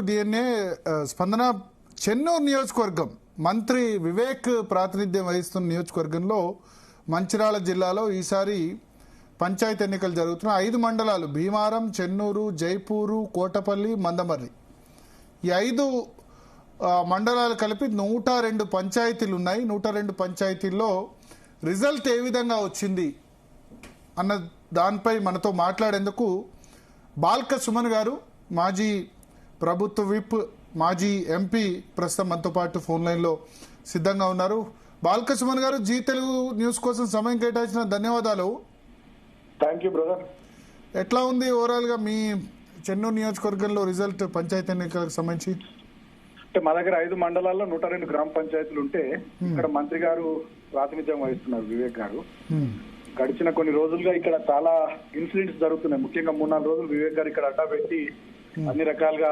DNA స్పందన చెన్నూరు నియోజకవర్గం మంత్రి వివేక్ ప్రాతినిధ్యం వహిస్తున్న నియోజకవర్గంలో మంచిర్యాల జిల్లాలో ఈసారి పంచాయతీ ఎన్నికలు జరుగుతున్న 5 మండలాలు భీమారం, చెన్నూరు, జైపూరు, కోటపల్లి, మందమర్రి ఈ 5 మండలాలు కలిపి 102 పంచాయతీలు ఉన్నాయి. 102 పంచాయతీల్లో రిజల్ట్ ఏ విధంగా వచ్చింది అన్న దానిపై మనతో మాట్లాడేందుకు బాల్క సుమన్ గారు, మాజీ ప్రభుత్వ విప్, మాజీ ఎంపీ ప్రస్తుతం మనతో పాటు ఫోన్ లైన్లో సిద్ధంగా ఉన్నారు. బాల్క సుమన్ గారు, జీ తెలుగు న్యూస్ కోసం సమయం కేటాయించిన ధన్యవాదాలు. Thank you brother. ఎట్లా ఉంది ఓవరాల్ గా మీ చెన్నూరు నియోజకవర్గంలో రిజల్ట్ పంచాయతీ ఎన్నికలకు సంబంధించి? అంటే మా దగ్గర 5 మండలాల్లో 102 గ్రామ పంచాయతీలు ఉంటే ఇక్కడ మంత్రి గారు ప్రాతినిధ్యం వహిస్తున్నారు, వివేక్ గారు. గడిచిన కొన్ని రోజులుగా ఇక్కడ చాలా ఇన్సిడెంట్స్ జరుగుతున్నాయి. ముఖ్యంగా 3-4 రోజులు వివేక్ గారు ఇక్కడ అడ్డా పెట్టి అన్ని రకాలుగా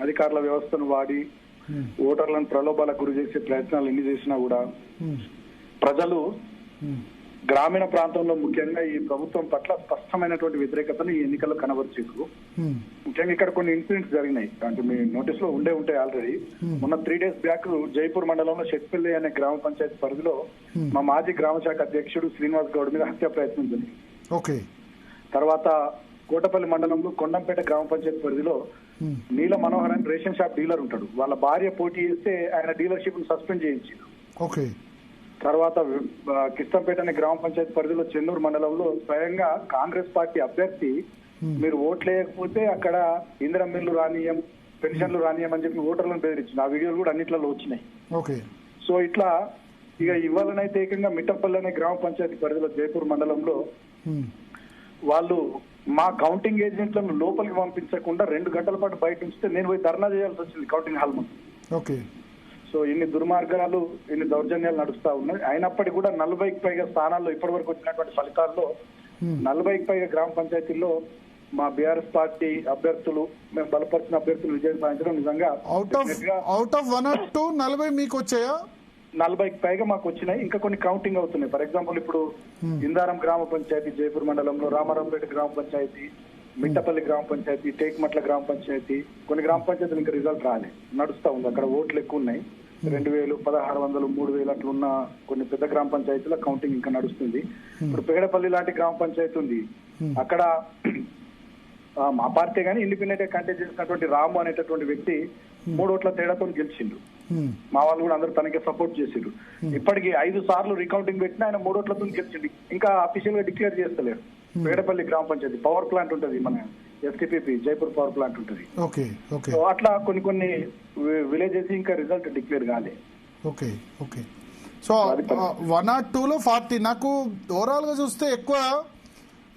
అధికారుల వ్యవస్థను వాడి ఓటర్లను ప్రలోభాలకు గురి చేసే ప్రయత్నాలు ఎన్ని చేసినా కూడా ప్రజలు గ్రామీణ ప్రాంతంలో ముఖ్యంగా ఈ ప్రభుత్వం పట్ల స్పష్టమైనటువంటి వ్యతిరేకతను ఈ ఎన్నికల్లో కనబరిచేందుకు ముఖ్యంగా ఇక్కడ కొన్ని ఇన్సిడెంట్స్ జరిగినాయి. అంటే మీ నోటీస్ లో ఉంటాయి ఆల్రెడీ. మొన్న 3 days బ్యాక్ జైపూర్ మండలంలో షెట్పల్లి అనే గ్రామ పంచాయతీ పరిధిలో మా మాజీ గ్రామ శాఖ అధ్యక్షుడు శ్రీనివాస్ గౌడ్ మీద హత్య ప్రయత్నం జరిగింది. తర్వాత కోటపల్లి మండలంలో కొండంపేట గ్రామ పంచాయతీ పరిధిలో నీల మనోహర్ అని రేషన్ షాప్ డీలర్ ఉంటాడు, వాళ్ళ భార్య పోటీ చేస్తే ఆయన డీలర్షిప్ సస్పెండ్ చేయించారు. తర్వాత కిష్టంపేట అనే గ్రామ పంచాయతీ పరిధిలో చెన్నూరు మండలంలో స్వయంగా కాంగ్రెస్ పార్టీ అభ్యర్థి మీరు ఓట్లు వేయకపోతే అక్కడ ఇందిరా మిల్లు రానియం, పెన్షన్లు రానియం అని చెప్పి ఓటర్లను బెదిరించింది. ఆ వీడియోలు కూడా అన్నిట్లలో వచ్చినాయి. సో ఇట్లా ఇక ఇవ్వాలనైతే ఏకంగా మిట్టపల్లి అనే గ్రామ పంచాయతీ పరిధిలో జైపూర్ మండలంలో వాళ్ళు మా కౌంటింగ్ ఏజెంట్లను లోపలికి పంపించకుండా 2 గంటల పాటు బయట ఉంచితే నేను పోయి ధర్నా చేయాల్సి వచ్చింది కౌంటింగ్ హాల్ ముందు. సో ఇన్ని దుర్మార్గాలు, ఇన్ని దౌర్జన్యాలు నడుస్తా ఉన్నాయి. అయినప్పటికీ కూడా 40కి పైగా స్థానాల్లో ఇప్పటి వరకు వచ్చినటువంటి ఫలితాల్లో 40కి పైగా గ్రామ పంచాయతీల్లో మా బీఆర్ఎస్ పార్టీ అభ్యర్థులు, మేము బలపరిచిన అభ్యర్థులు విజయం సాధించడం నిజంగా అవుట్ ఆఫ్ 1 or 2 40 మీకు వచ్చాయా? 40కి పైగా మాకు వచ్చినాయి. ఇంకా కొన్ని కౌంటింగ్ అవుతున్నాయి. ఫర్ ఎగ్జాంపుల్ ఇప్పుడు ఇందారం గ్రామ పంచాయతీ జైపూర్ మండలంలో, రామారావుపేట గ్రామ పంచాయతీ, మిట్టపల్లి గ్రామ పంచాయతీ, టేక్మట్ల గ్రామ పంచాయతీ, కొన్ని గ్రామ పంచాయతీలు ఇంకా రిజల్ట్ రాలే, నడుస్తా ఉంది. అక్కడ ఓట్లు ఎక్కువ ఉన్నాయి. 2000, 1600, 3000 అట్లా ఉన్న కొన్ని పెద్ద గ్రామ పంచాయతీల కౌంటింగ్ ఇంకా నడుస్తుంది. ఇప్పుడు పేగడపల్లి లాంటి గ్రామ పంచాయతీ ఉంది. అక్కడ మా పార్టీ గానీ ఇండిపెండెంట్ గా కంటెస్ట్ చేసినటువంటి రాము అనేటటువంటి వ్యక్తి 3 ఓట్ల తేడాతో గెలిచిండు. మా వాళ్ళు కూడా అందరూ తనకే సపోర్ట్ చేసిండ్రు. ఇప్పటికి 5 సార్లు రీకౌంటింగ్ పెట్టినా ఆయన 3 ఓట్లతో గెలిచిండు. ఇంకా అఫీషియల్ గా డిక్లేర్ చేస్తలేరు. పేగడపల్లి గ్రామ పంచాయతీ పవర్ ప్లాంట్ ఉంటది, మన ఎస్టీపీపీ జైపూర్ పవర్ ప్లాంట్ ఉంటది. సో అట్లా కొన్ని విలేజెస్ ఇంకా రిజల్ట్ డిక్లేర్ కాలే. సో 1 or 2లో 40. నాకు ఓవరాల్ గా చూస్తే ఎక్కువ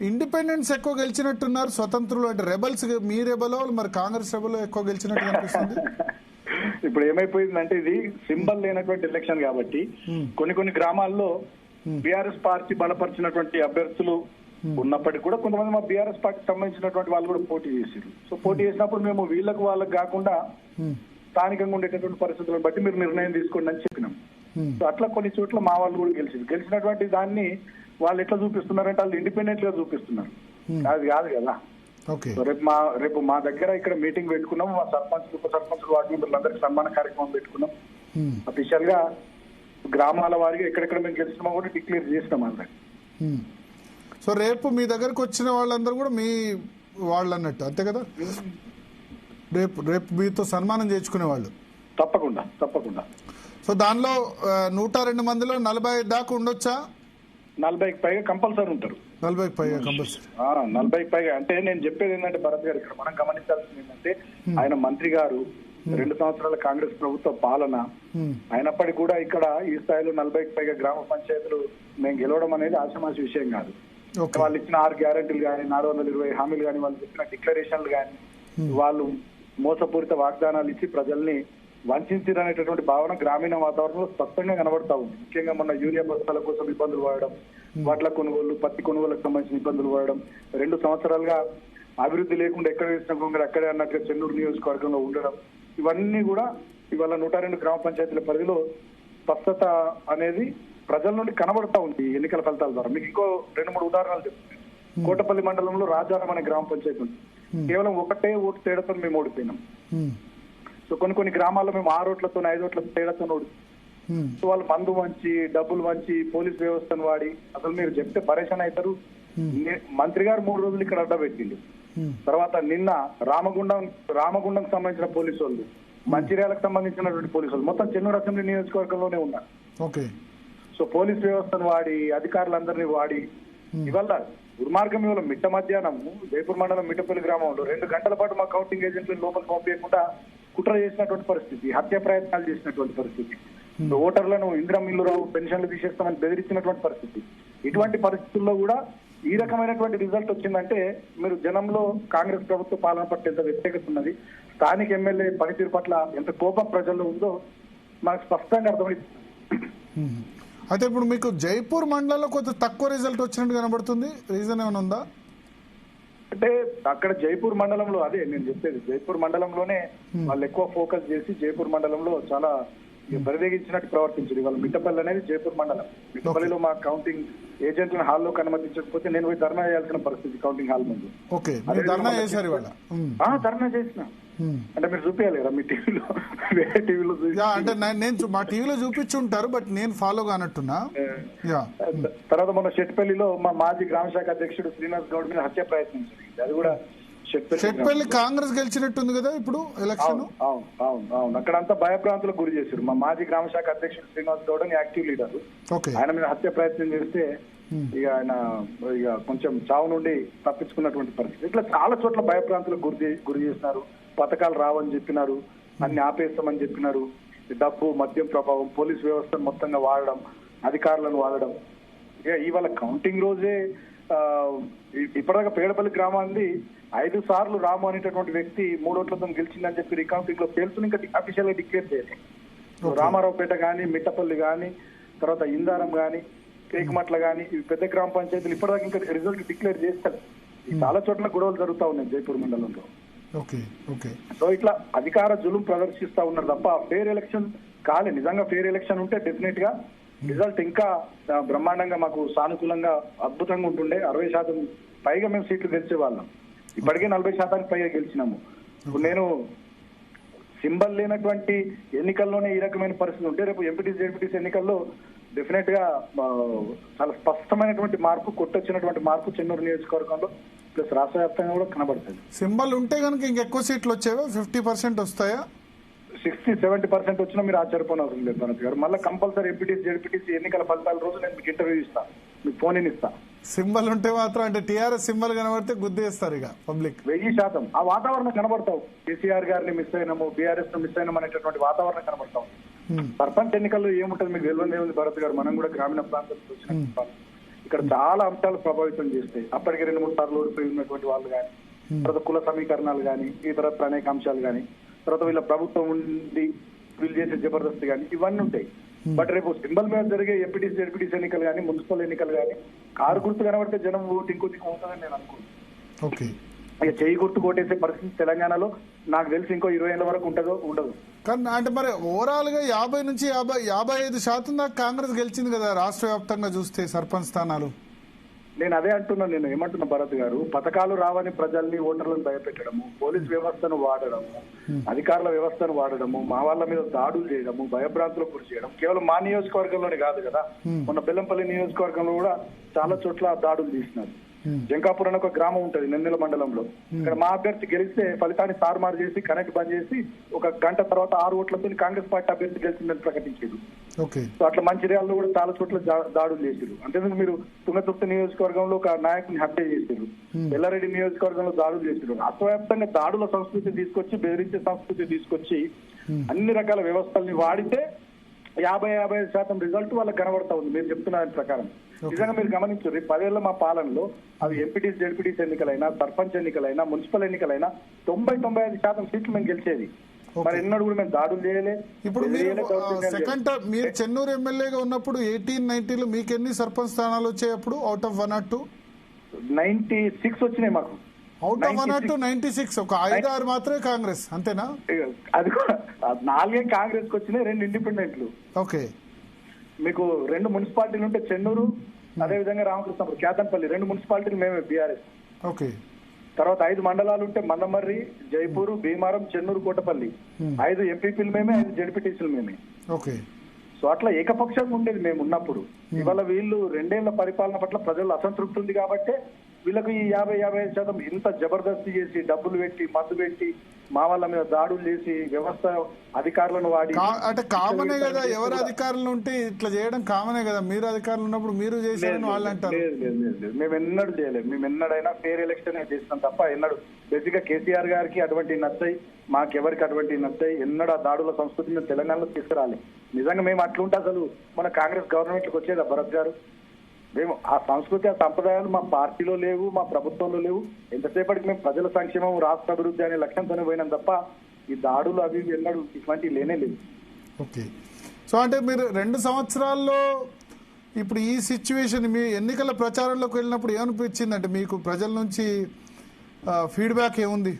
ఇండిపెండెన్స్ ఎక్కువ గెలిచినట్టున్నారు, స్వతంత్రులు అంటే రెబల్స్. మీ రెబలో మరి కాంగ్రెస్ రెబలో ఎక్కువ గెలిచినట్టు అనిపిస్తుంది. ఇప్పుడు ఏమైపోయిందంటే ఇది సింబల్ లేనటువంటి ఎలక్షన్ కాబట్టి కొన్ని గ్రామాల్లో బీఆర్ఎస్ పార్టీ బలపరిచినటువంటి అభ్యర్థులు ఉన్నప్పటికీ కూడా కొంతమంది మా బీఆర్ఎస్ పార్టీకి సంబంధించినటువంటి వాళ్ళు కూడా పోటీ చేశారు. సో పోటీ చేసినప్పుడు మేము వాళ్ళకి కాకుండా స్థానికంగా ఉండేటటువంటి పరిస్థితులను బట్టి మీరు నిర్ణయం తీసుకోండి అని చెప్పినాం. సో అట్లా కొన్ని చోట్ల మా వాళ్ళు కూడా గెలిచినటువంటి దాన్ని వాళ్ళు ఎట్లా చూపిస్తున్నారంటే వాళ్ళు ఇండిపెండెంట్ గా చూపిస్తున్నారు. అది కాదు కదా. రేపు మా దగ్గర ఇక్కడ మీటింగ్ పెట్టుకున్నాం. మా సర్పంచ్, ఉప సర్పంచ్, వార్డు మెంబర్లందరికీ సన్మాన కార్యక్రమం పెట్టుకున్నాం. అఫీషియల్ గా గ్రామాల వారిగా ఎక్కడెక్కడ మేము గెలిచినామో కూడా డిక్లేర్ చేసినాం అందరికి. సో రేపు మీ దగ్గరకు వచ్చిన వాళ్ళందరూ కూడా మీ వాళ్ళు అన్నట్టు అంతే కదా? రేపు మీతో సన్మానం చేయించుకునే వాళ్ళు తప్పకుండా. సో దానిలో 102 మందిలో 40 దాకా ఉండొచ్చా? 40కి పైగా కంపల్సరీ ఉంటారు. 40కి పైగా కంపల్సరీ. 40కి పైగా అంటే నేను చెప్పేది ఏంటంటే భరత్ గారు, ఇక్కడ మనం గమనించాల్సింది ఏంటంటే ఆయన మంత్రి గారు 2 సంవత్సరాల కాంగ్రెస్ ప్రభుత్వ పాలన అయినప్పటికీ కూడా ఇక్కడ ఈ స్థాయిలో 40కి పైగా గ్రామ పంచాయతీలు మేము గెలవడం అనేది ఆషామాషి విషయం కాదు. వాళ్ళు ఇచ్చిన 6 గ్యారెంటీలు కానీ, 420 హామీలు కానీ, వాళ్ళు చెప్పిన డిక్లరేషన్లు కానీ, వాళ్ళు మోసపూరిత వాగ్దానాలు ఇచ్చి ప్రజల్ని వంచిరనేటటువంటి భావన గ్రామీణ వాతావరణంలో స్పష్టంగా కనబడతా ఉంది. ముఖ్యంగా మొన్న యూరియా బస్తాల కోసం ఇబ్బందులు పడడం, వడ్ల కొనుగోలు, పత్తి కొనుగోలుకు సంబంధించిన ఇబ్బందులు పడడం, 2 సంవత్సరాలుగా అభివృద్ధి లేకుండా ఎక్కడ వేసిన కొంగరు అక్కడే అన్నట్టుగా చెన్నూరు నియోజకవర్గంలో ఉండడం, ఇవన్నీ కూడా ఇవాళ 102 గ్రామ పంచాయతీల పరిధిలో స్పష్టత అనేది ప్రజల నుండి కనబడతా ఉంది ఎన్నికల ఫలితాల ద్వారా. మీకు ఇంకో 2-3 ఉదాహరణలు చెప్తాను. కోటపల్లి మండలంలో రాజారం అనే గ్రామ పంచాయతీ ఉంది. కేవలం 1 ఓటు తేడాతో మేము ఓడిపోయినాం. సో కొన్ని గ్రామాల్లో మేము 6 ఓట్లతో 5 ఓట్ల తేడాతో సో వాళ్ళు మందు వంచి డబ్బులు వంచి పోలీస్ వ్యవస్థను వాడి అసలు మీరు చెప్తే పరేషాన్ అవుతారు. మంత్రి గారు 3 రోజులు ఇక్కడ అడ్డబెట్టిండు. తర్వాత నిన్న రామగుండం సంబంధించిన పోలీసు వాళ్ళు, మంచిర్యాలకు సంబంధించినటువంటి పోలీసు వాళ్ళు మొత్తం చెన్నూరు అసెంబ్లీ నియోజకవర్గంలోనే ఉన్నారు. సో పోలీస్ వ్యవస్థను వాడి అధికారులందరినీ వాడి ఇవాళ దుర్మార్గం ఇవాళ మిట్ట మధ్యాహ్నం జైపూర్ మండలం మిట్టపల్లి గ్రామంలో 2 గంటల పాటు మా కౌంటింగ్ ఏజెంట్లను లోపలికి పంపించకుండా కుట్ర చేసినటువంటి పరిస్థితి, హత్య ప్రయత్నాలు చేసినటువంటి పరిస్థితి, ఓటర్లను ఇందిరం ఇల్లు రావు పెన్షన్లు తీసేస్తామని బెదిరించినటువంటి పరిస్థితి. ఇటువంటి పరిస్థితుల్లో కూడా ఈ రకమైనటువంటి రిజల్ట్ వచ్చిందంటే మీరు జనంలో కాంగ్రెస్ ప్రభుత్వ పాలన పట్ల ఎంత వ్యతిరేకత ఉన్నది, స్థానిక ఎమ్మెల్యే పనితీరు పట్ల ఎంత కోపం ప్రజల్లో ఉందో మనకు స్పష్టంగా అర్థమైంది. అయితే ఇప్పుడు మీకు జైపూర్ మండలంలో కొంత తక్కువ రిజల్ట్ వచ్చినట్టు కనబడుతుంది, రీజన్ ఏమైనా ఉందా? అంటే అక్కడ జైపూర్ మండలంలో అదే నేను చెప్పేది, జైపూర్ మండలంలోనే వాళ్ళు ఎక్కువ ఫోకస్ చేసి జైపూర్ మండలంలో చాలా బరివేగించినట్టు ప్రవర్తించారు. ఇవాళ మిట్టపల్లి అనేది జైపూర్ మండలం. మిట్టపల్లిలో మా కౌంటింగ్ ఏజెంట్లను హాల్లోకి అనుమతించకపోతే నేను పోయి ధర్నా చేయాల్సిన పరిస్థితి కౌంటింగ్ హాల్ ముందు. ధర్నా చేసిన అంటే మీరు చూపించాలి మీ టీవీలో, వేరే టీవీలో అంటే నేను మా టీవీలో చూపించుంటారు బట్ నేను ఫాలో కానట్టున్నా. తర్వాత మొన్న షెట్పల్లిలో మా మాజీ గ్రామ శాఖ అధ్యక్షుడు శ్రీనివాస్ గౌడ్ మీద హత్య ప్రయత్నం జరిగింది. అది కూడా షెట్పల్లి కాంగ్రెస్ గెలిచినట్టుంది కదా ఇప్పుడు ఎలక్షన్. అవును అక్కడంతా భయభ్రాంతులకు గురి చేశారు. మా మాజీ గ్రామ శాఖ అధ్యక్షుడు శ్రీనివాస్ గౌడ్ అని యాక్టివ్ లీడర్, ఆయన మీద హత్య ప్రయత్నం చేస్తే ఆయన కొంచెం చావు నుండి తప్పించుకున్నటువంటి పరిస్థితి. ఇట్లా చాలా చోట్ల భయభ్రాంతులకు గురి చేసినారు. పథకాలు రావని చెప్పినారు, అన్ని ఆపేస్తామని చెప్పినారు. డబ్బు మద్యం ప్రభావం, పోలీస్ వ్యవస్థను మొత్తంగా వాడడం, అధికారులను వాడడం. ఇవాళ కౌంటింగ్ రోజే ఇప్పటిదాకా పేడపల్లి గ్రామాన్ని 5 సార్లు రాము అనేటటువంటి వ్యక్తి 3 ఓట్లతో గెలిచిందని చెప్పి రికౌంటింగ్ లో పేర్చుని ఇంకా అఫీషియల్ గా డిక్లేర్ చేయాలి. రామారావుపేట గాని, మిట్టపల్లి గాని, తర్వాత ఇందారం గాని, కేకమట్ల గాని, ఇవి పెద్ద గ్రామ పంచాయతీలు ఇప్పటిదాకా ఇంకా రిజల్ట్ డిక్లేర్ చేస్తారు. చాలా చోట్ల గొడవలు జరుగుతా ఉన్నాయి జైపూర్ మండలంలో. సో ఇట్లా అధికార జులుం ప్రదర్శిస్తా ఉన్నారు తప్ప ఫెయిర్ ఎలక్షన్ కాలే. నిజంగా ఫెయిర్ ఎలక్షన్ ఉంటే డెఫినెట్ గా రిజల్ట్ ఇంకా బ్రహ్మాండంగా మాకు సానుకూలంగా అద్భుతంగా ఉంటుండే. 60% పైగా మేము సీట్లు గెలిచే వాళ్ళం. ఇప్పటికే 40% పైగా గెలిచినాము. ఇప్పుడు నేను సింబల్ లేనటువంటి ఎన్నికల్లోనే ఈ రకమైన పరిస్థితి ఉంటే రేపు ఎంపీటీసీ ఎన్నికల్లో డెఫినెట్ గా చాలా స్పష్టమైనటువంటి మార్పు, కొట్టొచ్చినటువంటి మార్పు చెన్నూరు నియోజకవర్గంలో ప్లస్ రాష్ట్ర వ్యాప్తంగా కూడా కనబడుతుంది. సింబల్ ఉంటే కనుక ఇంకెక్కువ సీట్లు వచ్చేవా? 50% వస్తాయా? 60-70% వచ్చినా మీరు ఆశ్చర్యపోయిన అవసరం లేదు భరత్ గారు. మళ్ళీ కంపల్సరీ ఎంపీటీసీ జెడ్పీటీసీ ఎన్నికల ఫలితాల రోజు నేను మీకు ఇంటర్వ్యూ ఇస్తాను, మీకు ఫోన్ ఇస్తా. సింబల్ ఉంటే మాత్రం అంటే టీఆర్ఎస్ సింబల్ కనబడితే గుద్దేస్తారు ఇక పబ్లిక్ 1000%. ఆ వాతావరణం కనబడతావు. కేసీఆర్ గారిని మిస్ అయినాము, బీఆర్ఎస్ ను మిస్ అయినాము అనేటటువంటి వాతావరణం కనబడతాం. సర్పంచ్ ఎన్నికల్లో ఏముంటుంది మీకు తెలియదు ఏముంది భరత్ గారు. మనం కూడా గ్రామీణ ప్రాంతాలకు వచ్చిన ఇక్కడ చాలా అంశాలు ప్రభావితం చేస్తాయి. అప్పటికి 2-3 సార్లు ఓడిపోయి ఉన్నటువంటి వాళ్ళు కానీ, తర్వాత కుల సమీకరణాలు కానీ, ఇతర అనేక అంశాలు కానీ, తర్వాత వీళ్ళ ప్రభుత్వం ఉండి వీళ్ళు చేసే జబర్దస్త్ కానీ ఇవన్నీ ఉంటాయి. బట్ రేపు సింబల్ మీద జరిగే ఎంపీటీసీ జెడ్పీటీసీ ఎన్నికలు కానీ, మున్సిపల్ ఎన్నికలు కానీ కారు గుర్తు కనబడితే జనం ఓటు ఇంకో ఉంటుందని నేను అనుకుంటున్నాను. ఇక చేయి గుర్తు కోటేసే పరిస్థితి తెలంగాణలో నాకు తెలిసి ఇంకో 20 ఏళ్ల వరకు ఉంటుందో ఉండదు. కానీ అంటే మరి ఓవరాల్ గా 50 నుంచి 55% దాకా కాంగ్రెస్ గెలిచింది కదా రాష్ట్ర వ్యాప్తంగా చూస్తే సర్పంచ్ స్థానాలు. నేను అదే అంటున్నాను. నేను ఏమంటున్నా భరత్ గారు, పథకాలు రావని ప్రజల్ని ఓటర్లను భయపెట్టడము, పోలీస్ వ్యవస్థను వాడడము, అధికారుల వ్యవస్థను వాడడము, మా వాళ్ళ మీద దాడులు చేయడము, భయభ్రాంతులకు గురి చేయడం కేవలం మా నియోజకవర్గంలోనే కాదు కదా, మొన్న బెల్లంపల్లి నియోజకవర్గంలో కూడా చాలా చోట్ల దాడులు తీసినారు. జంకాపూర్ అని ఒక గ్రామం ఉంటది నెన్నెల మండలంలో. ఇక్కడ మా అభ్యర్థి గెలిస్తే ఫలితాన్ని తారుమారు చేసి కనెక్ట్ బంద్ చేసి 1 గంట తర్వాత 6 ఓట్లతో కాంగ్రెస్ పార్టీ అభ్యర్థి గెలిచిందని ప్రకటించారు. సో అట్లా మంచిర్యాలలో కూడా చాలా చోట్ల దాడులు చేశారు. అంతేందుకు మీరు తుంగతుర్తి నియోజకవర్గంలో ఒక నాయకుని హత్య చేశారు, ఎల్లారెడ్డి నియోజకవర్గంలో దాడులు చేశారు. రాష్ట్ర వ్యాప్తంగా దాడుల సంస్కృతి తీసుకొచ్చి, బెదిరించే సంస్కృతి తీసుకొచ్చి అన్ని రకాల వ్యవస్థల్ని వాడితే 50-55% రిజల్ట్ వాళ్ళకి కనబడతా ఉంది. మీరు చెప్తున్న దాని ప్రకారం నిజంగా మీరు గమనించారు 10 ఏళ్ల మా పాలనలో అవి ఎంపీటీసీ జెడ్పీటీసీ ఎన్నికలైనా, సర్పంచ్ ఎన్నికలైనా, మున్సిపల్ ఎన్నికలైనా 90-95% సీట్లు మేము గెలిచేది. మరి ఎన్నడూ కూడా మేము దాడులు చేయలే. ఇప్పుడు మీరు చెన్నూరు ఎమ్మెల్యేగా ఉన్నప్పుడు 1890లో మీకు ఎన్ని సర్పంచ్ స్థానాలు వచ్చాయి అప్పుడు? Out of 1 or 2? 96 వచ్చినాయి మాకు. Out of 1 or 2 96. ఒక 5-6 మాత్రమే కాంగ్రెస్, అంతేనా? అది 4 కాంగ్రెస్ కి వచ్చినాయి, 2 ఇండిపెండెంట్లు. ఓకే. మీకు 2 మున్సిపాలిటీలు ఉంటే చెన్నూరు, అదే విధంగా రామకృష్ణపురం, కేతన్పల్లి 2 మున్సిపాలిటీలు మేమే బీఆర్ఎస్. ఓకే. తర్వాత 5 మండలాలు ఉంటే మందమర్రి, జైపూర్, భీమారం, చెన్నూరు, కోటపల్లి 5 ఎంపీపీలు మేమే, 5 జడ్పీటీసీలు మేమే. ఓకే. సో అట్లా ఏకపక్షంగా ఉండేది మేము ఉన్నప్పుడు. ఇవాళ వీళ్ళు 2 ఏళ్ల పరిపాలన పట్ల ప్రజలు అసంతృప్తి ఉంది కాబట్టి వీళ్ళకు ఈ 50-55% ఇంత జబర్దస్తి చేసి, డబ్బులు పెట్టి, మద్దు పెట్టి, మా వాళ్ళ మీద దాడులు చేసి, వ్యవస్థ అధికారులను వాడి అంటే కామనే కదా, ఎవరు అధికారులు ఉంటే ఇట్లా చేయడం కామనే కదా. మీరు అధికారులు ఉన్నప్పుడు మీరు చేశారని వాళ్ళు అంటారు. మేము ఎన్నడూ చేయలేదు. మేము ఎన్నడైనా ఫేర్ ఎలక్షన్ చేస్తాం తప్ప ఎన్నడు బేసిక్ గా కేసీఆర్ గారికి అటువంటి నచ్చాయి, మాకెవరికి అటువంటి నచ్చాయి. ఎన్నడూ ఆ దాడుల సంస్కృతిని తెలంగాణలో తీసుకురాలి. నిజంగా మేము అట్లుంటే అసలు మన కాంగ్రెస్ గవర్నమెంట్కి వచ్చేదా భరత్ గారు? మేము ఆ సంస్కృతి, ఆ సంప్రదాయాలు మా పార్టీలో లేవు, మా ప్రభుత్వంలో లేవు. ఎంతసేపటికి మేము ప్రజల సంక్షేమం, రాష్ట్ర అభివృద్ధి అనే లక్ష్యంతోనే పోయినాం తప్ప ఈ దాడులు అవి ఎన్నడూ ఇటువంటివి లేనే లేవు. ఓకే. సో అంటే మీరు 2 సంవత్సరాల్లో ఇప్పుడు ఈ సిచ్యువేషన్, మీ ఎన్నికల ప్రచారంలోకి వెళ్ళినప్పుడు ఏమనిపించింది? అంటే మీకు ప్రజల నుంచి ఫీడ్బ్యాక్ ఏముంది?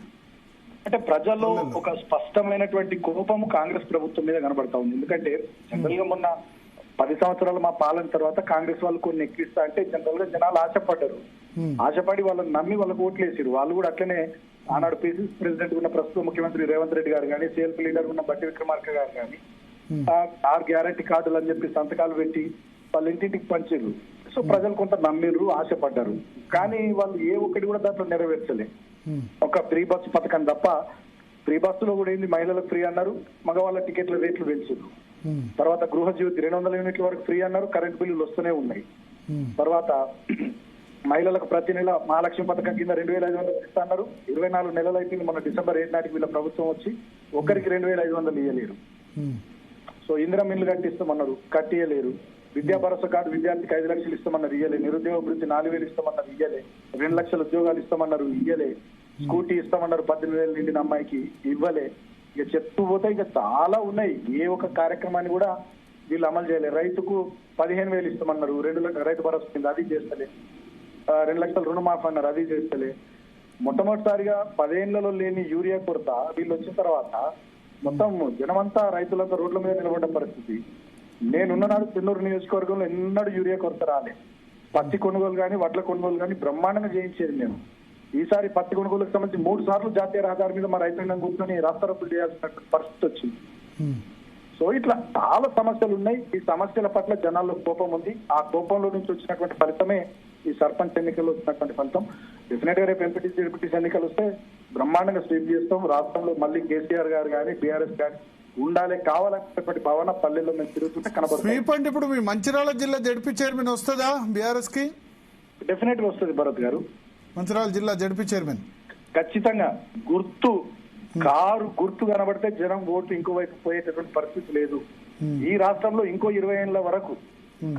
అంటే ప్రజల్లో ఒక స్పష్టమైనటువంటి కోపము కాంగ్రెస్ ప్రభుత్వం మీద కనబడతా ఉంది. ఎందుకంటే జనరల్ గా మొన్న 10 సంవత్సరాలు మా పాలన తర్వాత కాంగ్రెస్ వాళ్ళు కొన్ని ఎక్కిస్తా అంటే జనరల్ గా జనాలు ఆశపడ్డారు. ఆశపడి వాళ్ళని నమ్మి వాళ్ళకి ఓట్లు వేసారు. వాళ్ళు కూడా అట్లనే ఆనాడు పిసిసి ప్రెసిడెంట్ ఉన్న ప్రస్తుత ముఖ్యమంత్రి రేవంత్ రెడ్డి గారు కానీ, సిఎల్పీ లీడర్ ఉన్న బట్టి విక్రమార్క గారు కానీ 6 గ్యారంటీ కార్డులు అని చెప్పి సంతకాలు పెట్టి వాళ్ళ ఇంటింటికి పంచారు. సో ప్రజలు కొంత నమ్మిర్రు, ఆశపడ్డారు. కానీ వాళ్ళు ఏ ఒక్కటి కూడా దాంట్లో నెరవేర్చలే. ఒక ఫ్రీ బస్సు పథకం తప్ప, ఫ్రీ బస్సులో కూడా ఏంది, మహిళలకు ఫ్రీ అన్నారు, మగవాళ్ళ టికెట్ల రేట్లు పెంచారు. తర్వాత గృహజ్యోతి 200 యూనిట్ల వరకు ఫ్రీ అన్నారు, కరెంట్ బిల్లులు వస్తూనే ఉన్నాయి. తర్వాత మహిళలకు ప్రతి నెల మహాలక్ష్మి పథకం కింద 2,500 ఇస్తా అన్నారు. 24 నెలలు అయిపోయింది. మన డిసెంబర్ 7 నాటికి వీళ్ళ ప్రభుత్వం వచ్చి ఒక్కరికి 2,500 ఇవ్వలేరు. సో ఇందిరా మిల్లు కట్టిస్తామన్నారు, కట్టియలేరు. విద్యా భరోసా కార్డు విద్యార్థికి 5 లక్షలు ఇస్తామన్నారు, ఇయ్యలే. నిరుద్యోగ వృత్తి 4,000 ఇస్తామన్నారు, ఇయ్యలే. 2 లక్షల ఉద్యోగాలు ఇస్తామన్నారు, ఇయ్యలే. స్కూటీ ఇస్తామన్నారు 18,000 నిండిన అమ్మాయికి, ఇవ్వలే. ఇక చెప్తూ పోతే ఇక చాలా ఉన్నాయి. ఏ ఒక్క కార్యక్రమాన్ని కూడా వీళ్ళు అమలు చేయలేదు. రైతుకు 15,000 ఇస్తామన్నారు, 2 రైతు భరోసా కింద, అది చేస్తలే. 2 లక్షల రుణమాఫీ అన్నారు, అది చేస్తలే. మొట్టమొదటిసారిగా 10 ఏళ్లలో లేని యూరియా కొరత వీళ్ళు వచ్చిన తర్వాత మొత్తం జనమంతా, రైతులంతా రోడ్ల మీద నిలబడ్డ పరిస్థితి. నేనున్ననాడు చెన్నూరు నియోజకవర్గంలో ఎన్నడూ యూరియా కొరత రాలే. పత్తి కొనుగోలు కానీ, వడ్ల కొనుగోలు కానీ బ్రహ్మాండంగా చేయించేది మేము. ఈసారి పత్తి కొనుగోలుకు సంబంధించి 3 సార్లు జాతీయ రహదారి మీద మా రైతాంగం కూర్చొని రాస్తారోకులు చేయాల్సిన పరిస్థితి వచ్చింది. సో ఇట్లా చాలా సమస్యలు ఉన్నాయి. ఈ సమస్యల పట్ల జనాల్లో కోపం ఉంది. ఆ కోపంలో నుంచి వచ్చినటువంటి ఫలితమే ఈ సర్పంచ్ ఎన్నికల్లో వచ్చినటువంటి ఫలితం. డెఫినెట్ గా రేపు ఎంపీటీసీ, డిప్యూటీసీ ఎన్నికలు వస్తే బ్రహ్మాండంగా స్వీప్ చేస్తాం. రాష్ట్రంలో మళ్ళీ కేసీఆర్ గారు కానీ, బీఆర్ఎస్ కానీ ఉండాలి, కావాలనేటువంటి భావన పల్లెల్లో మేము తిరుగుతుంటే కనబడుతుంది. స్వీప్ అంటే ఇప్పుడు మీ మంచిర్యాల జిల్లా జడ్పీ చైర్మన్ వస్తుందా బీఆర్ఎస్ కి? డెఫినెట్ గా వస్తుంది భరత్ గారు. మంచిర్యాల జిల్లా జడ్పీ చైర్మన్ ఖచ్చితంగా. కారు గుర్తు కనబడితే జనం ఓటు ఇంకోవైపు పోయేటటువంటి పరిస్థితి లేదు. ఈ రాష్ట్రంలో ఇంకో 20 ఏళ్ల వరకు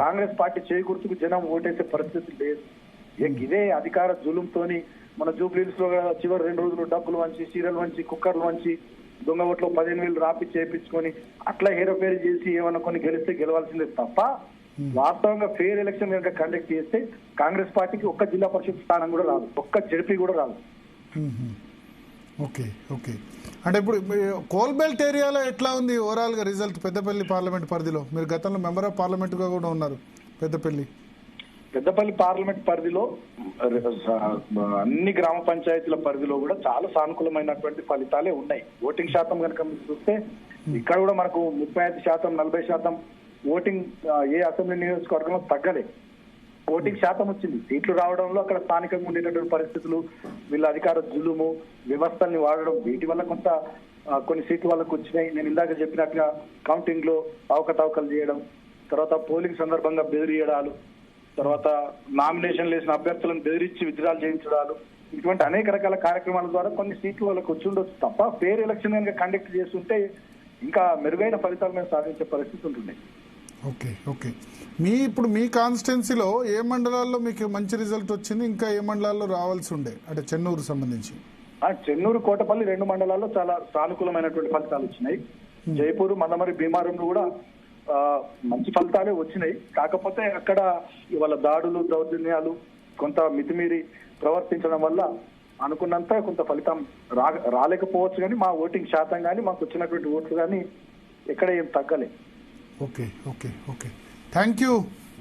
కాంగ్రెస్ పార్టీ చేయి గుర్తుకు జనం ఓటేసే పరిస్థితి లేదు. ఇదే అధికార జులుంతోని మన జూబ్లీహిల్స్ లో చివరి 2 రోజులు డబ్బులు వంచి, చీరలు వంచి, కుక్కర్లు వంచి, దొంగ ఓట్లు 15,000 రాపి చేపించుకొని అట్లా హేరోఫేరీ చేసి ఏమన్నా కొన్ని గెలిస్తే గెలవాల్సిందే తప్ప వాస్తవంగా ఫేర్ ఎలక్షన్ కనుక కండక్ట్ చేస్తే కాంగ్రెస్ పార్టీకి ఒక్క జిల్లా పరిషత్ స్థానం కూడా రాదు, ఒక్క జడ్పీ కూడా రాదు. ఓకే. ఓకే. అంటే ఇప్పుడు కోల్బెల్ట్ ఏరియాలో ఎట్లా ఉంది ఓవరాల్ గా రిజల్ట్? పెద్దపల్లి పార్లమెంట్ పరిధిలో మీరు గతంలో మెంబర్ ఆఫ్ పార్లమెంట్ గా కూడా ఉన్నారు. పెద్దపల్లి పార్లమెంట్ పరిధిలో అన్ని గ్రామ పంచాయతీల పరిధిలో కూడా చాలా సానుకూలమైనటువంటి ఫలితాలే ఉన్నాయి. ఓటింగ్ శాతం కనుక మీరు చూస్తే ఇక్కడ కూడా మనకు 35%, 40% ఓటింగ్ ఏ అసెంబ్లీ నియోజకవర్గంలో తగ్గలే. ఓటింగ్ శాతం వచ్చింది. సీట్లు రావడంలో అక్కడ స్థానికంగా ఉండేటటువంటి పరిస్థితులు, వీళ్ళ అధికార జులుము, వ్యవస్థల్ని వాడడం, వీటి వల్ల కొంత కొన్ని సీట్లు వాళ్ళకు వచ్చినాయి. నేను ఇందాక చెప్పినట్టుగా కౌంటింగ్ లో అవకతవకలు చేయడం, తర్వాత పోలింగ్ సందర్భంగా బెదిరియడాలు, తర్వాత నామినేషన్ వేసిన అభ్యర్థులను బెదిరించి విత్డ్రాల్ చేయించడాలు, ఇటువంటి అనేక రకాల కార్యక్రమాల ద్వారా కొన్ని సీట్లు వాళ్ళకు వచ్చి ఉండొచ్చు తప్ప ఫేర్ ఎలక్షన్ కనుక కండక్ట్ చేస్తుంటే ఇంకా మెరుగైన ఫలితాలు మేము సాధించే పరిస్థితి ఉంటుంది. ఓకే. ఓకే. ఇప్పుడు మీ కాన్స్టిట్యున్సీలో ఏ మండలాల్లో మీకు మంచి రిజల్ట్ వచ్చింది, ఇంకా ఏ మండలాల్లో రావాల్సి ఉండే? అంటే చెన్నూరు సంబంధించి చెన్నూరు, కోటపల్లి 2 మండలాల్లో చాలా సానుకూలమైనటువంటి ఫలితాలు వచ్చినాయి. జైపూర్, మందమరి, భీమారంలో కూడా మంచి ఫలితాలే వచ్చినాయి. కాకపోతే అక్కడ ఇవాళ దాడులు, దౌర్జన్యాలు కొంత మితిమీరి ప్రవర్తించడం వల్ల అనుకున్నంత కొంత ఫలితం రాలేకపోవచ్చు. కానీ మా ఓటింగ్ శాతం కానీ, మాకు వచ్చినటువంటి ఓట్లు కానీ ఎక్కడ ఏం తగ్గలే. Okay. Okay. Okay. Thank you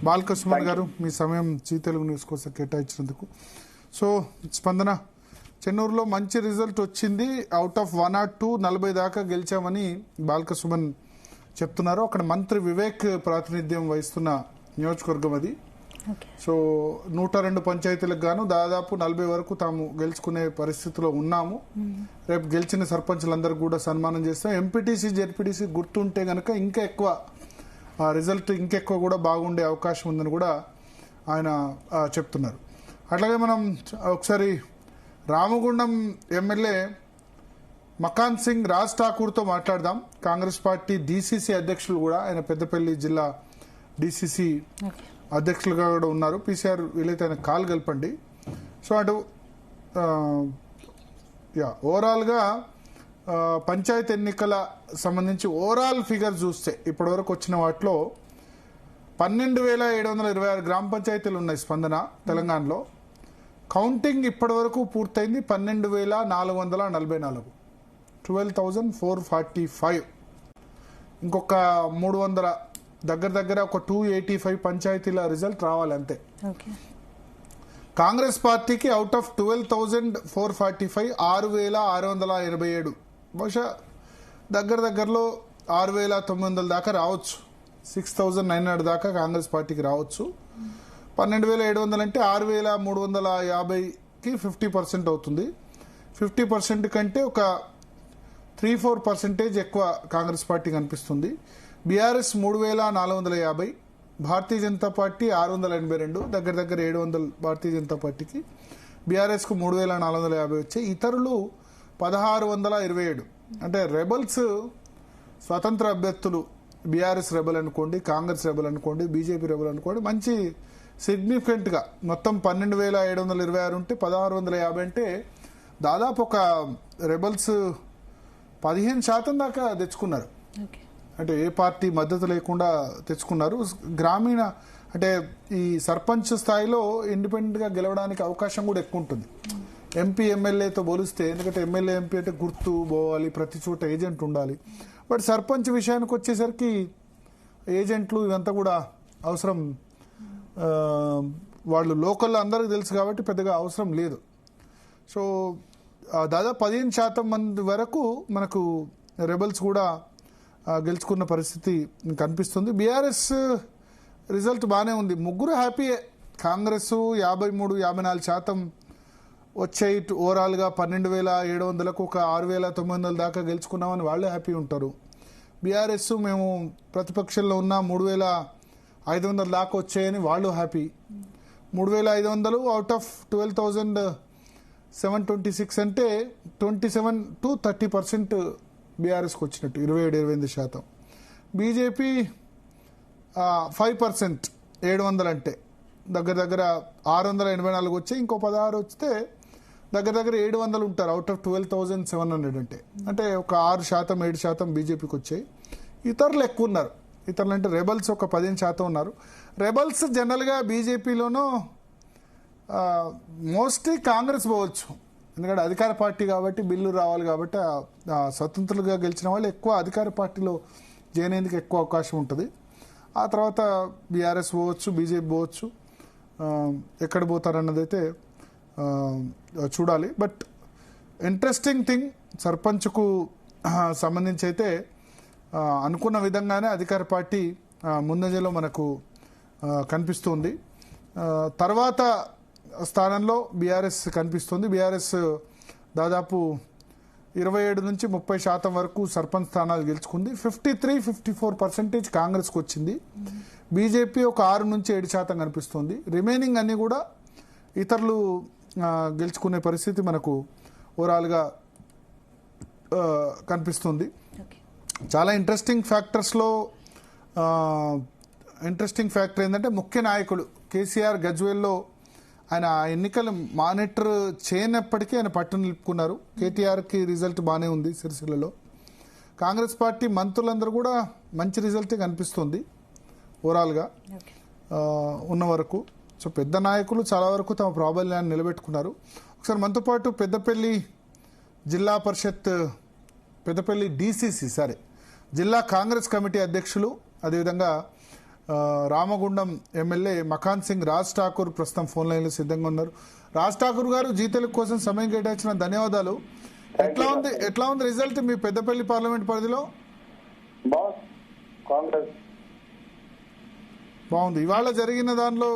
Balakrishna garu, మీ సమయం జీ తెలుగు న్యూస్ కోసం కేటాయించినందుకు. సో స్పందన, చెన్నూరులో మంచి రిజల్ట్ వచ్చింది. అవుట్ ఆఫ్ 1 or 2 40 దాకా గెలిచామని బాల్క సుమన్ చెప్తున్నారు. అక్కడ మంత్రి వివేక్ ప్రాతినిధ్యం వహిస్తున్న నియోజకవర్గం అది. సో 102 పంచాయతీలకు గాను దాదాపు 40 వరకు తాము గెలుచుకునే పరిస్థితిలో ఉన్నాము. రేపు గెలిచిన సర్పంచ్లందరూ కూడా సన్మానం చేస్తాం. ఎంపీటీసీ జెడ్పీటీసీ గుర్తుంటే గనక ఇంకా ఎక్కువ రిజల్ట్ ఇంకెక్కువ కూడా బాగుండే అవకాశం ఉందని కూడా ఆయన చెప్తున్నారు. అట్లాగే మనం ఒకసారి రామగుండం ఎమ్మెల్యే మకాన్ సింగ్ రాజ్ ఠాకూర్తో మాట్లాడదాం. కాంగ్రెస్ పార్టీ డీసీసీ అధ్యక్షులు కూడా, ఆయన పెద్దపల్లి జిల్లా డీసీసీ అధ్యక్షులుగా కూడా ఉన్నారు. పీసీఆర్ వీలైతే ఆయన కాల్ కలపండి. సో అటు ఓవరాల్గా పంచాయతీ ఎన్నికల సంబంధించి ఓవరాల్ ఫిగర్ చూస్తే ఇప్పటివరకు వచ్చిన వాటిలో 12,726 గ్రామ పంచాయతీలు ఉన్నాయి స్పందన తెలంగాణలో. కౌంటింగ్ ఇప్పటి వరకు పూర్తయింది 12,444, 12,445. ఇంకొక 300 దగ్గర ఒక 285 పంచాయతీల రిజల్ట్ రావాలి అంతే. కాంగ్రెస్ పార్టీకి అవుట్ ఆఫ్ 12,445 6,687, బహుశా దగ్గరలో 6,900 దాకా రావచ్చు. 6,900 దాకా కాంగ్రెస్ పార్టీకి రావచ్చు. 12,700 అంటే 6,350కి 50% అవుతుంది. 50% కంటే ఒక 3-4% ఎక్కువ కాంగ్రెస్ పార్టీ కనిపిస్తుంది. బీఆర్ఎస్ 3,450, భారతీయ జనతా పార్టీ 682, దగ్గర 700 భారతీయ జనతా పార్టీకి. బీఆర్ఎస్కు 3,450 వచ్చాయి. ఇతరులు 1,627. అంటే రెబల్స్ స్వతంత్ర అభ్యర్థులు, బీఆర్ఎస్ రెబల్ అనుకోండి, కాంగ్రెస్ రెబల్ అనుకోండి, బీజేపీ రెబల్ అనుకోండి, మంచి సిగ్నిఫికెంట్గా మొత్తం 12,726 ఉంటే 1,650 అంటే దాదాపు ఒక రెబల్స్ 15% దాకా తెచ్చుకున్నారు. అంటే ఏ పార్టీ మద్దతు లేకుండా తెచ్చుకున్నారు. గ్రామీణ అంటే ఈ సర్పంచ్ స్థాయిలో ఇండిపెండెంట్గా గెలవడానికి అవకాశం కూడా ఎక్కువ ఉంటుంది ఎంపీ ఎమ్మెల్యేతో పోలిస్తే. ఎందుకంటే ఎమ్మెల్యే ఎంపీ అంటే గుర్తు పోవాలి, ప్రతి చోట ఏజెంట్ ఉండాలి. బట్ సర్పంచ్ విషయానికి వచ్చేసరికి ఏజెంట్లు ఇవంతా కూడా అవసరం, వాళ్ళు లోకల్లో అందరికీ తెలుసు కాబట్టి పెద్దగా అవసరం లేదు. సో దాదాపు 15% మంది వరకు మనకు రెబల్స్ కూడా గెలుచుకున్న పరిస్థితి కనిపిస్తుంది. బీఆర్ఎస్ రిజల్ట్ బాగానే ఉంది, ముగ్గురు హ్యాపీయే. కాంగ్రెస్ 53-54% వచ్చాయి. ఓవరాల్గా 12,700కు ఒక 6,900 దాకా గెలుచుకున్నామని వాళ్ళే హ్యాపీ ఉంటారు. బీఆర్ఎస్ మేము ప్రతిపక్షంలో ఉన్న 3,500 దాకా వచ్చాయని వాళ్ళు హ్యాపీ. 3,500 అవుట్ ఆఫ్ 12,726 అంటే 27-30% బీఆర్ఎస్కి వచ్చినట్టు, 27-28%. బీజేపీ 5%, 700 అంటే దగ్గర 684 వచ్చాయి. ఇంకో 16 వస్తే దగ్గర 700 ఉంటారు అవుట్ ఆఫ్ 12,700 అంటే ఒక 6%-7% బీజేపీకి వచ్చాయి. ఇతరులు ఎక్కువ ఉన్నారు. ఇతరులు అంటే రెబల్స్ ఒక 15% ఉన్నారు. రెబల్స్ జనరల్గా బీజేపీలోనూ మోస్ట్లీ కాంగ్రెస్ పోవచ్చు, ఎందుకంటే అధికార పార్టీ కాబట్టి బిల్లు రావాలి కాబట్టి స్వతంత్రులుగా గెలిచిన వాళ్ళు ఎక్కువ అధికార పార్టీలో జాయిన్ అయ్యేందుకు ఎక్కువ అవకాశం ఉంటుంది. ఆ తర్వాత బీఆర్ఎస్ పోవచ్చు, బీజేపీ పోవచ్చు. ఎక్కడ పోతారన్నది అయితే చూడాలి. బట్ ఇంట్రెస్టింగ్ థింగ్, సర్పంచ్కు సంబంధించి అయితే అనుకున్న విధంగానే అధికార పార్టీ ముందంజలో మనకు కనిపిస్తుంది. తర్వాత స్థానంలో బీఆర్ఎస్ కనిపిస్తుంది. బీఆర్ఎస్ దాదాపు 27-30% వరకు సర్పంచ్ స్థానాలు గెలుచుకుంది. 53-54% కాంగ్రెస్కి వచ్చింది. బీజేపీ ఒక 6-7% కనిపిస్తుంది. రిమైనింగ్ అన్ని కూడా ఇతరులు గెలుచుకునే పరిస్థితి మనకు ఓవరాల్గా కనిపిస్తుంది. చాలా ఇంట్రెస్టింగ్ ఫ్యాక్టర్ ఏంటంటే ముఖ్య నాయకుడు కేసీఆర్ గజ్వేల్లో ఆయన ఎన్నికలు మానిటర్ చేయనప్పటికీ ఆయన పట్టు నిలుపుకున్నారు. కేటీఆర్కి రిజల్ట్ బాగానే ఉంది సిరిసిల్లలో. కాంగ్రెస్ పార్టీ మంత్రులందరూ కూడా మంచి రిజల్టే కనిపిస్తుంది ఓవరాల్గా ఉన్న వరకు. సో పెద్ద నాయకులు చాలా వరకు తమ ప్రాబల్యాన్ని నిలబెట్టుకున్నారు. ఒకసారి మనతో పాటు పెద్దపల్లి డీసీసీ జిల్లా కాంగ్రెస్ కమిటీ అధ్యక్షులు, అదేవిధంగా రామగుండం ఎమ్మెల్యే మకాన్ సింగ్ రాజ్ ఠాకూర్ ప్రస్తుతం ఫోన్ లైన్లో సిద్ధంగా ఉన్నారు. రాజ్ ఠాకూర్ గారు, జీ తెలుగు కోసం సమయం కేటాయించిన ధన్యవాదాలు. ఎట్లా ఉంది రిజల్ట్ మీ పెద్దపల్లి పార్లమెంట్ పరిధిలో? బాగుంది. ఇవాళ జరిగిన దానిలో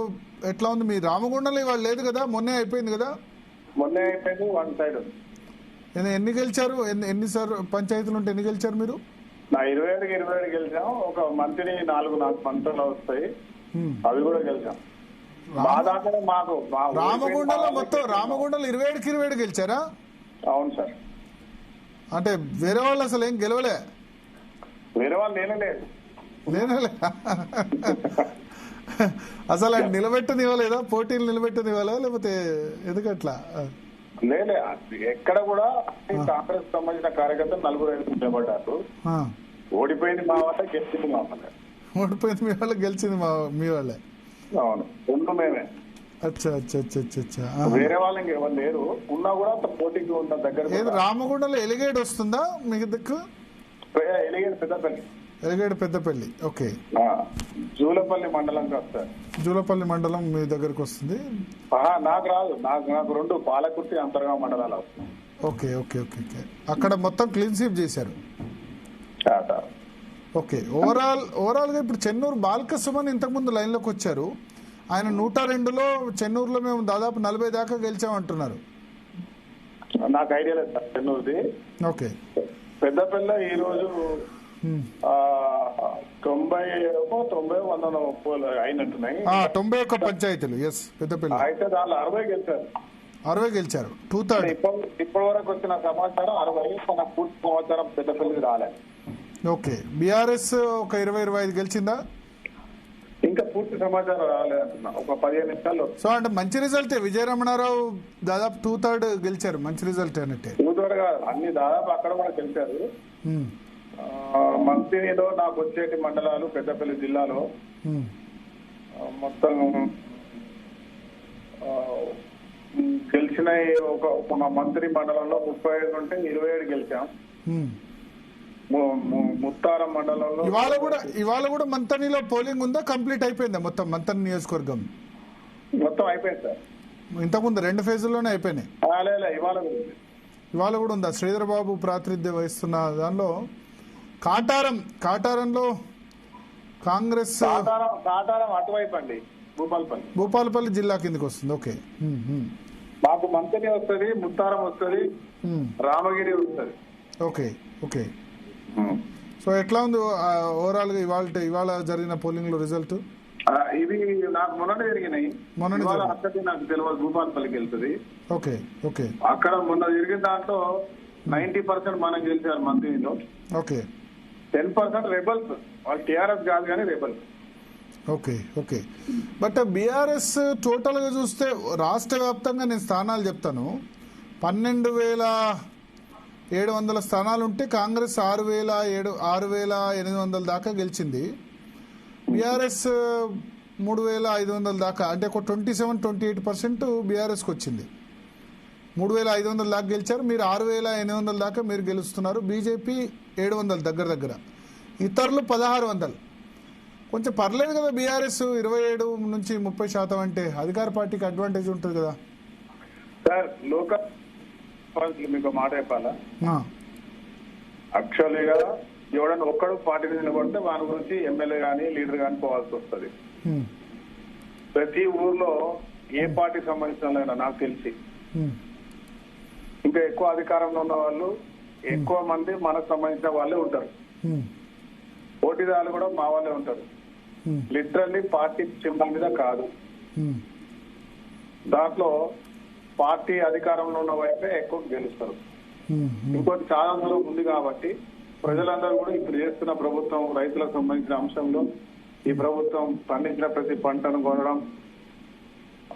ఎట్లా ఉంది? మీ రామగుండంలో ఇవాళ లేదు కదా, మొన్నే అయిపోయింది కదా? మొన్నే అయిపోయింది. One side. ఎన్ని గెలిచారు? ఎన్నిసార్లు పంచాయతీలు ఉంటే ఎన్ని గెలిచారు మీరు? నా 27 గెలిచాం. ఒక మంత్రిని 4 మంత్రులు వస్తాయి, అవి కూడా గెలిచాం. రామగుండంలో మొత్తం రామగుండంలో 27 గెలిచారా? అవును సార్. అంటే వేరే వాళ్ళు అసలు ఏం గెలవలే? వేరే వాళ్ళు నేనే అసలు ఆయన నిలబెట్టనివ్వలేదా? పోటీలు నిలబెట్టనివ్వాలా లేకపోతే ఎందుకట్లా? లేలే, ఎక్కడ కూడా కాంగ్రెస్ సంబంధించిన కార్యకర్తలు 4-5 నిలబడ్డారు. ఓడిపోయింది మా వాళ్ళ, గెలిచింది మా వాళ్ళ. ఓడిపోయింది మీ వాళ్ళ, గెలిచింది మీ వాళ్ళే. అవును, రెండు మేమే. అచ్చా అచ్చా అచ్చా అచ్చా. వేరే వాళ్ళకి ఎవరు లేరు, ఉన్నా కూడా పోటీకి ఉన్న దగ్గర. రామగుండంలో ఎలిగేడ్ వస్తుందా మీకు దిక్కు? ఎలిగేడ్ పెద్దపల్లి. ఓకే. జూలపల్లి మండలం వస్తారు. జూలపల్లి మండలం మీ దగ్గరకు వస్తుంది? నాకు రాదు, నాకు 2 పాలకుర్తి అంతర్గా మండలాలు వస్తాయి. Okay okay okay okay. అక్కడ మొత్తం క్లీన్ స్వీప్ చేశారు. ఓకే. ఓవరాల్ గా ఇప్పుడు చెన్నూరు బాల్క సుమన్ ఇంతకుముందు లైన్లోకి వచ్చారు. ఆయన 102లో, చెన్నూరులో మేము దాదాపు 40 దాకా గెలిచామంటున్నారు. నాకు ఐడియా లేదు సార్ చెన్నూరుది. ఓకే. పెద్దపల్లి ఈ రోజు 90 అయినట్టున్నాయి. 91 పంచాయతీలు. ఎస్, పెద్దపల్లి. అయితే దానిలో 60 గెలిచారు. 60 గెలిచారు. 2/3. ఇప్పటి వరకు వచ్చిన సమాచారం 60. మన పూర్తి సమాచారం పెద్దపల్లి రాలేదు. ఓకే. బీఆర్ఎస్ ఒక 20-25 గెలిచిందా? ఇంకా పూర్తి సమాచారం రాలేదంటున్నా. ఒక 15 నిమిషాల్లో. సో అంటే మంచి రిజల్ట్. విజయరమణారావు దాదాపు 2/3 గెలిచారు. మంచి రిజల్ట్ అన్నట్టే. 2/3 అన్ని దాదాపు అక్కడ కూడా గెలిచారు. మంత్రిలో నాకు వచ్చేటి మండలాలు పెద్దపల్లి జిల్లాలో మొత్తం గెలిచిన ఒక మంత్రి మండలంలో 35 ఉంటే 27 గెలిచాం. ముత్తారం మండలంలో ఇవాళ కూడా మంతనిలో పోలింగ్ ఉందా? కంప్లీట్ అయిపోయిందా మొత్తం మంతని నియోజకవర్గం? మొత్తం అయిపోయింది సార్. ఇంతకుముందు 2 ఫేజుల్లోనే అయిపోయినాయి. ఇవాళ కూడా ఉందా? శ్రీధర్ బాబు ప్రాతినిధ్యం వహిస్తున్న దానిలో కాటారంలో కాంగ్రెస్ అటువైపు అండి, భూపాలపల్లి జిల్లా కిందకి వస్తుంది. ఓకే. మాకు మంతని వస్తుంది, ముత్తారం వస్తుంది, రామగిరి వస్తుంది. Okay okay. సో ఎట్లా ఉంది ఓవరాల్ గా ఇవాళ జరిగిన పోలింగ్ లో రిజల్ట్? ఇవి నాకు మొన్న జరిగినాయి. అక్కడికి నాకు తెలియదు, భూపాలపల్లికి వెళ్తుంది. Okay okay. అక్కడ మొన్న జరిగిన దాంట్లో 90% మనం గెలిచారు మంత్రిలో. ఓకే. 10% రెబల్స్. వాళ్ళు టీఆర్ఎస్ కాదు కానీ rebels. Okay okay. But BRS total గా చూస్తే రాష్ట్ర వ్యాప్తంగా నేను స్థానాలు చెప్తాను. 12,700 స్థానాలు ఉంటే కాంగ్రెస్ 6,800 దాకా గెలిచింది. బీఆర్ఎస్ 3,500 దాకా, అంటే ఒక 27-28% బీఆర్ఎస్కి వచ్చింది. 3,500 దాకా గెలిచారు. మీరు 6,800 దాకా మీరు గెలుస్తున్నారు. బీజేపీ 700 దగ్గర. ఇతరులు 1,600. కొంచెం పర్లేదు కదా బీఆర్ఎస్ 27 నుంచి 30% అంటే అధికార పార్టీకి అడ్వాంటేజ్ ఉంటుంది కదా సార్. లోకల్ మీకు మాట చెప్పాలా, యాక్చువల్గా ఎవడన్నా ఒక్కడు పార్టీ నిలబడితే వాని గురించి ఎమ్మెల్యే గానీ లీడర్ గానీ పోవాల్సి వస్తుంది. ప్రతి ఊర్లో ఏ పార్టీ సంబంధించిన నాకు తెలిసి ఇంకా ఎక్కువ అధికారంలో ఉన్న వాళ్ళు ఎక్కువ మంది మనకు సంబంధించిన వాళ్ళే ఉంటారు. పోటీదారులు కూడా మా వాళ్ళే ఉంటారు. లిటరల్లీ పార్టీ సింబల్ మీద కాదు. దాంట్లో పార్టీ అధికారంలో ఉన్న వైపే ఎక్కువ గెలుస్తారు. ఇంకోటి చాలా దూరం ఉంది కాబట్టి ప్రజలందరూ కూడా ఇప్పుడు చేస్తున్న ప్రభుత్వం రైతులకు సంబంధించిన అంశంలో ఈ ప్రభుత్వం పండించిన ప్రతి పంటను కొనడం,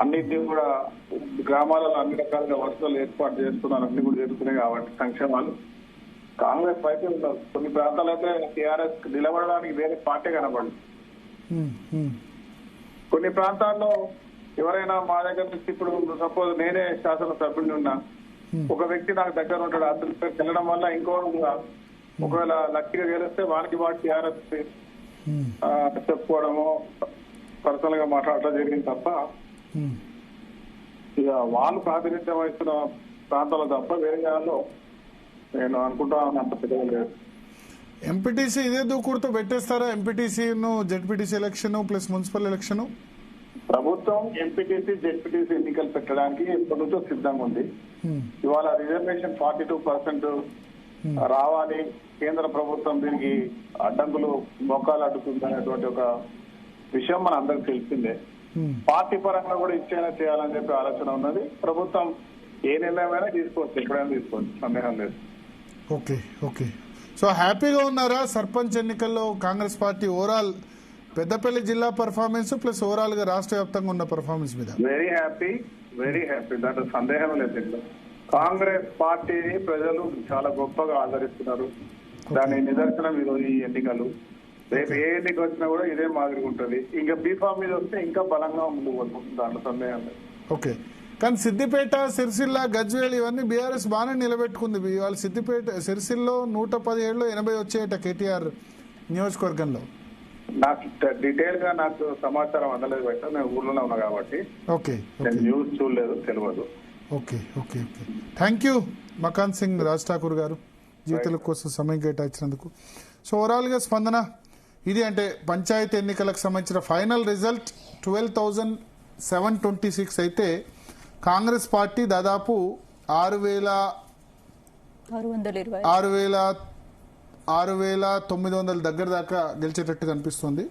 అన్నింటినీ కూడా గ్రామాలలో అన్ని రకాలుగా వసతులు ఏర్పాటు చేస్తున్నారు. అన్ని కూడా జరుగుతున్నాయి కాబట్టి సంక్షేమాలు కాంగ్రెస్ వైపే ఉన్నారు. కొన్ని ప్రాంతాలు అయితే టీఆర్ఎస్ నిలబడడానికి వేరే పార్టీ కనబడదు. కొన్ని ప్రాంతాల్లో ఎవరైనా మా దగ్గర నుంచి ఇప్పుడు సపోజ్ నేనే శాసనసభ్యుడిని ఉన్నా, ఒక వ్యక్తి నాకు దగ్గర ఉంటాడు, అతను వెళ్ళడం వల్ల ఇంకో ఒకవేళ లక్కీగా గెలిస్తే వానికి టీఆర్ఎస్ చెప్పుకోవడము పర్సనల్ గా మాట్లాడటం జరిగింది తప్ప ఇక వాళ్ళు ప్రాతినిధ్యం వహిస్తున్న ప్రాంతాలు తప్ప వేరే జాగాలో నేను అనుకుంటాను అంత పెద్దగా లేదు. ఎంపీటీసీ ఇదే దూకుడుతో పెట్టేస్తారా? ఎంపీటీసీను ZPTC election plus municipal election. ప్రభుత్వం ఎంపీటీసీ జెడ్పీటీసీ ఎన్నికలు పెట్టడానికి ఎప్పటి నుంచో సిద్ధంగా ఉంది. ఇవాళ రిజర్వేషన్ 42% రావాలి, కేంద్ర ప్రభుత్వం దీనికి అడ్డంకులు మోకాలు అడ్డుకుంది అనేటువంటి ఒక విషయం మన అందరికి తెలిసిందే. పార్టీ పరంగా కూడా ఇచ్చైనా చేయాలని చెప్పి ఆలోచన ఉన్నది. ప్రభుత్వం ఏ నిర్ణయమైనా తీసుకోవచ్చు, ఎప్పుడైనా తీసుకోవచ్చు, సందేహం లేదు. Okay okay. సో హ్యాపీగా ఉన్నారా సర్పంచ్ ఎన్నికల్లో కాంగ్రెస్ పార్టీ ఓవరాల్ పెద్దపల్లి జిల్లా పర్ఫార్మెన్స్ ప్లస్ ఓవరాల్ గా రాష్ట్ర వ్యాప్తంగా ఉన్న పర్ఫార్మెన్స్ మీద? వెరీ హ్యాపీ, దాంట్లో సందేహం లేదు. ఇంట్లో కాంగ్రెస్ పార్టీని ప్రజలు చాలా గొప్పగా ఆదరిస్తున్నారు. దాని నిదర్శనం ఈరోజు ఈ ఎన్నికలు. రేపు ఏ ఎన్నిక వచ్చినా కూడా ఇదే మాదిరిగా ఉంటుంది. ఇంకా బీఫామ్ మీద వస్తే ఇంకా బలంగా ముందుకు పోతుంది, దాంట్లో సందేహం లేదు. ఓకే. కానీ సిద్దిపేట, సిరిసిల్ల, గజ్వేల్ ఇవన్నీ బీఆర్ఎస్ బాగానే నిలబెట్టుకుంది. ఇవాళ సిరిసిల్లో 117లో 80 వచ్చాయట కేటీఆర్ నియోజకవర్గంలో. నాకు డీటెయిల్ గా నాకు సమాచారం అందలేదు బయట, నేను ఊర్లోనే ఉన్నా కాబట్టి ఓకే నేను న్యూస్ చూడలేదు, తెలియదు. Okay okay okay. Thank you Makhan Singh Raj Thakur garu జీవితాల కోసం సమయం కేటాయించినందుకు. సో ఓవరాల్ గా స్పందన ఇది. అంటే పంచాయతీ ఎన్నికలకు సంబంధించిన ఫైనల్ రిజల్ట్ 12,726 అయితే కాంగ్రెస్ పార్టీ దాదాపు 6,900 దగ్గర దాకా గెలిచేటట్టు కనిపిస్తుంది.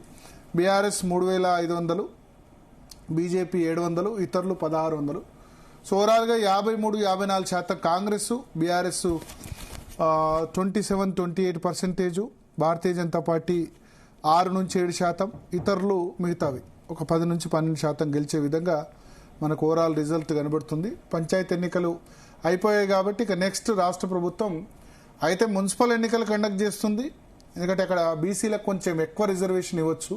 బీఆర్ఎస్ 3,500, బీజేపీ 700, ఇతరులు 1,600. సో ఓవరాల్గా 53-54% కాంగ్రెస్, బీఆర్ఎస్ 27-28%, భారతీయ జనతా పార్టీ 6-7%, ఇతరులు మిగతావి ఒక 10-12% గెలిచే విధంగా మనకు ఓవరాల్ రిజల్ట్ కనబడుతుంది. పంచాయతీ ఎన్నికలు అయిపోయాయి కాబట్టి ఇక నెక్స్ట్ రాష్ట్ర ప్రభుత్వం అయితే మున్సిపల్ ఎన్నికలు కండక్ట్ చేస్తుంది. ఎందుకంటే అక్కడ బీసీలకు కొంచెం ఎక్కువ రిజర్వేషన్ ఇవ్వచ్చు.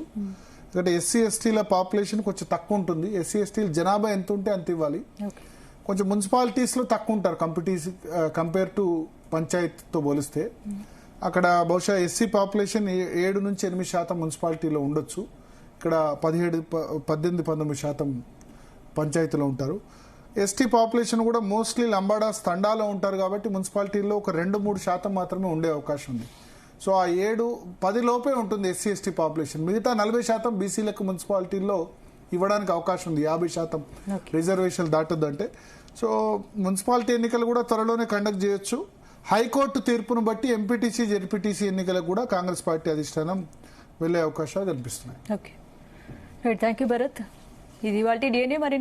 ఎందుకంటే ఎస్సీ ఎస్టీల పాపులేషన్ కొంచెం తక్కువ ఉంటుంది. ఎస్సీ ఎస్టీల జనాభా ఎంత ఉంటే అంత ఇవ్వాలి. కొంచెం మున్సిపాలిటీస్లో తక్కువ ఉంటారు కంపేర్ టు పంచాయతీతో పోలిస్తే. అక్కడ బహుశా ఎస్సీ పాపులేషన్ 7-8% మున్సిపాలిటీలో ఉండొచ్చు. ఇక్కడ 17-19% పంచాయతీలో ఉంటారు. ఎస్టీ పాపులేషన్ కూడా మోస్ట్లీ లంబాడాస్ తండాలో ఉంటారు కాబట్టి మున్సిపాలిటీల్లో ఒక 2-3% మాత్రమే ఉండే అవకాశం ఉంది. సో ఆ 7-10 లోపే ఉంటుంది ఎస్సీ ఎస్టీ పాపులేషన్. మిగతా 40% బీసీలకు మున్సిపాలిటీల్లో ఇవ్వడానికి అవకాశం ఉంది. 50% రిజర్వేషన్ దాటొద్దంటే. సో మున్సిపాలిటీ ఎన్నికలు కూడా త్వరలోనే కండక్ట్ చేయొచ్చు. హైకోర్టు తీర్పును బట్టి ఎంపీటీసీ జెడ్పీటీసీ ఎన్నికలకు కూడా కాంగ్రెస్ పార్టీ అధిష్టానం వెళ్లే అవకాశాలు కనిపిస్తున్నాయి. Thank you Bharat. ఇది వాటి DNA మరి